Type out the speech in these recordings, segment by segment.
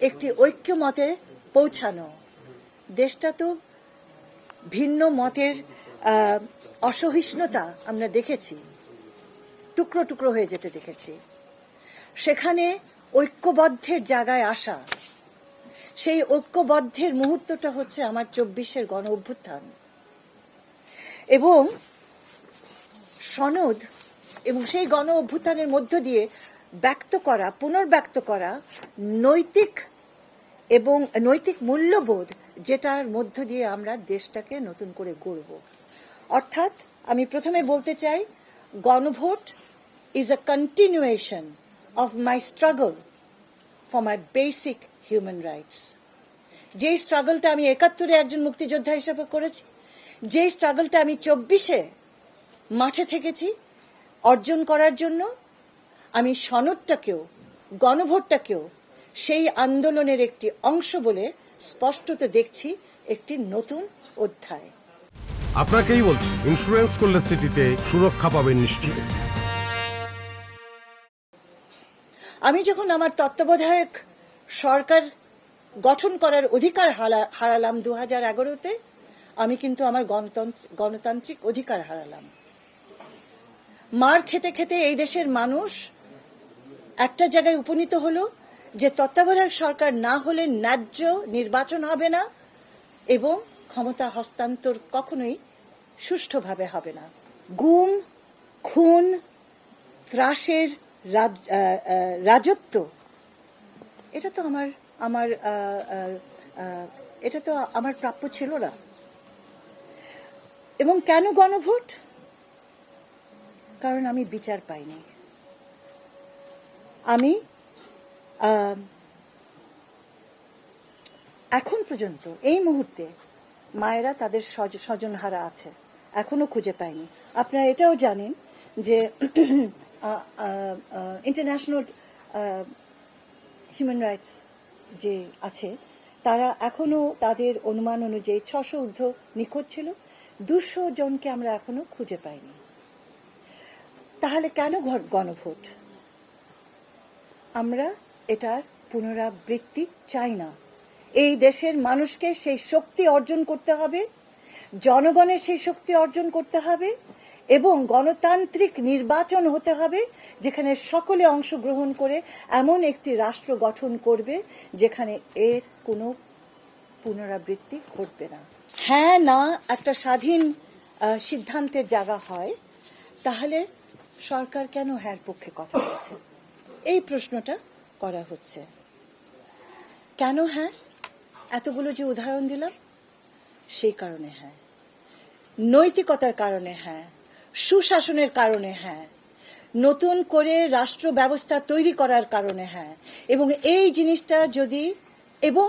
একটি ঐক্যমতে পৌঁছানো। দেশটা তো ভিন্ন মতের অসহিষ্ণুতা আমরা দেখেছি, টুকরো টুকরো হয়ে যেতে দেখেছি। সেখানে ঐক্যবদ্ধের জায়গায় আসা, সেই ঐক্যবদ্ধের মুহূর্তটা হচ্ছে আমার 24-এর গণ অভ্যুত্থান এবং সনদ, এবং সেই গণ অভ্যুত্থানের মধ্য দিয়ে ব্যক্ত করা, পুনর্ব্যক্ত করা নৈতিক এবং নৈতিক মূল্যবোধ, যেটার মধ্য দিয়ে আমরা দেশটাকে নতুন করে গড়ব। অর্থাৎ আমি প্রথমে বলতে চাই, গণভোট is a continuation of my struggle for my basic human rights. যেই স্ট্রাগলটা আমি 71-এ একজন মুক্তিযোদ্ধা হিসেবে করেছি, যেই স্ট্রাগলটা আমি 24-এ মাঠে থেকেছি অর্জন করার জন্য, আমি সনদটাকেও, গণভোটটাকেও সেই আন্দোলনের একটি অংশ বলে স্পষ্টত দেখছি একটি নতুন অধ্যায়। আপনাকেই বলছি, ইন্স্যুরেন্স করলে সিটিতে সুরক্ষা পাবেন নিশ্চিত। আমি যখন আমার তত্ত্বাবধায়ক সরকার গঠন করার অধিকার হারালাম 2011-তে, আমি কিন্তু আমার গণতান্ত্রিক অধিকার হারালাম। মার খেতে খেতে এই দেশের মানুষ একটা জায়গায় উপনীত হলো যে তত্ত্বাবধায়ক সরকার না হলে ন্যায্য নির্বাচন হবে না এবং ক্ষমতা হস্তান্তর কখনোই সুষ্ঠুভাবে হবে না। গুম, খুন, ত্রাসের রাজত্ব, এটা তো আমার প্রাপ্য ছিল না। এবং কেন গণভোট? কারণ আমি বিচার পাইনি। আমি এখন পর্যন্ত এই মুহূর্তে মায়েরা তাদের স্বজনহারা আছে, এখনো খুঁজে পায়নি। আপনারা এটাও জানেন যে ইন্টারন্যাশনাল হিউম্যান রাইটস যে আছে, তারা এখনো তাদের অনুমান অনুযায়ী 600 ঊর্ধ্ব নিখোঁজ ছিল, 200 জনকে আমরা এখনো খুঁজে পাইনি। তাহলে কেন গণভোট? আমরা এটার পুনরাবৃত্তি চাই না। এই দেশের মানুষকে সেই শক্তি অর্জন করতে হবে, জনগণের সেই শক্তি অর্জন করতে হবে এবং গণতান্ত্রিক নির্বাচন হতে হবে, যেখানে সকলে অংশগ্রহণ করে এমন একটি রাষ্ট্র গঠন করবে যেখানে এর কোনো পুনরাবৃত্তি ঘটবে না। হ্যাঁ না একটা স্বাধীন সিদ্ধান্তের জায়গা হয়, তাহলে সরকার কেন হ্যাঁর পক্ষে কথা বলছে? এই প্রশ্নটা করা হচ্ছে। কেন হ্যাঁ? এতগুলো যে উদাহরণ দিলাম, সেই কারণে হ্যাঁ। নৈতিকতার কারণে হ্যাঁ, সুশাসনের কারণে হ্যাঁ, নতুন করে রাষ্ট্র ব্যবস্থা তৈরি করার কারণে হ্যাঁ, এবং এই জিনিসটা যদি এবং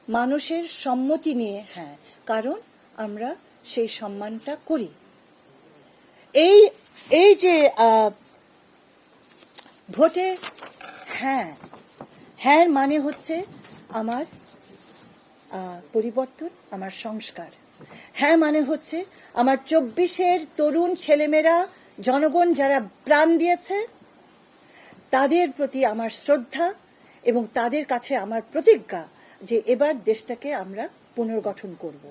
মানুষের সম্মতি নিয়ে হ্যাঁ, কারণ আমরা সেই সম্মানটা করি। এই যে ভোটে হ্যাঁ, হ্যাঁ মানে হচ্ছে আমার পরিবর্তন, আমার সংস্কার। হ্যাঁ মানে হচ্ছে আমার 24-এর তরুণ ছেলেমেয়েরা, জনগণ যারা প্রাণ দিয়েছে, তাদের প্রতি আমার শ্রদ্ধা এবং তাদের কাছে আমার প্রতিজ্ঞা যে এবার দেশটাকে আমরা পুনর্গঠন করব।